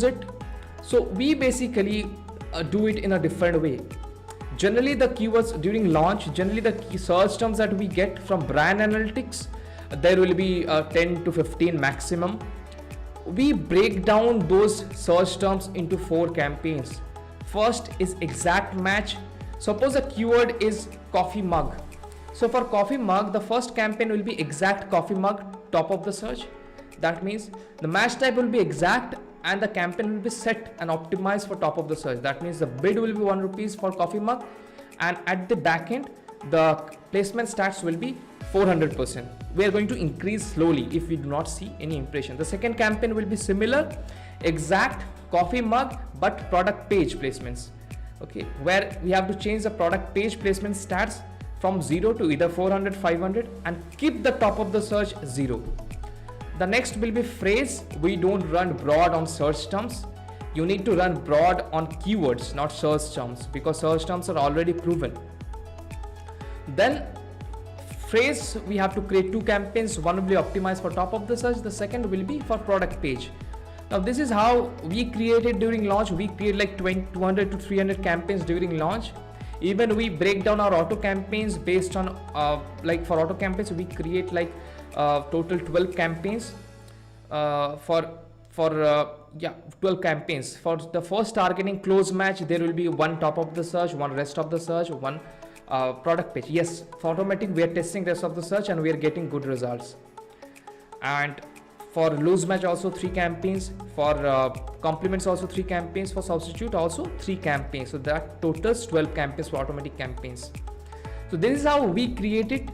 it. So we basically do it in a different way. Generally the keywords during launch, generally the key search terms that we get from brand analytics, there will be 10 to 15 maximum. We break down those search terms into 4 campaigns. First is exact match. Suppose a keyword is coffee mug. So for coffee mug, the first campaign will be exact coffee mug, top of the search. That means the match type will be exact and the campaign will be set and optimized for top of the search. That means the bid will be 1 rupees for coffee mug, and at the back end the placement stats will be 400%. We are going to increase slowly if we do not see any impression. The second campaign will be similar, exact coffee mug but product page placements, okay, where we have to change the product page placement stats from 0 to either 400, 500 and keep the top of the search 0. The next will be phrase. We don't run broad on search terms. You need to run broad on keywords, not search terms, because search terms are already proven. Then phrase, we have to create 2 campaigns. One will be optimized for top of the search. The second will be for product page. Now this is how we created during launch. We create like 200 to 300 campaigns during launch. Even we break down our auto campaigns based on like for auto campaigns we create like total 12 campaigns for 12 campaigns. For the first targeting close match, there will be 1 top of the search, 1 rest of the search, 1 product page. Yes, for automatic we are testing rest of the search and we are getting good results. And for loose match also 3 campaigns, for compliments also 3 campaigns, for substitute also 3 campaigns. So that totals 12 campaigns for automatic campaigns. So this is how we create it.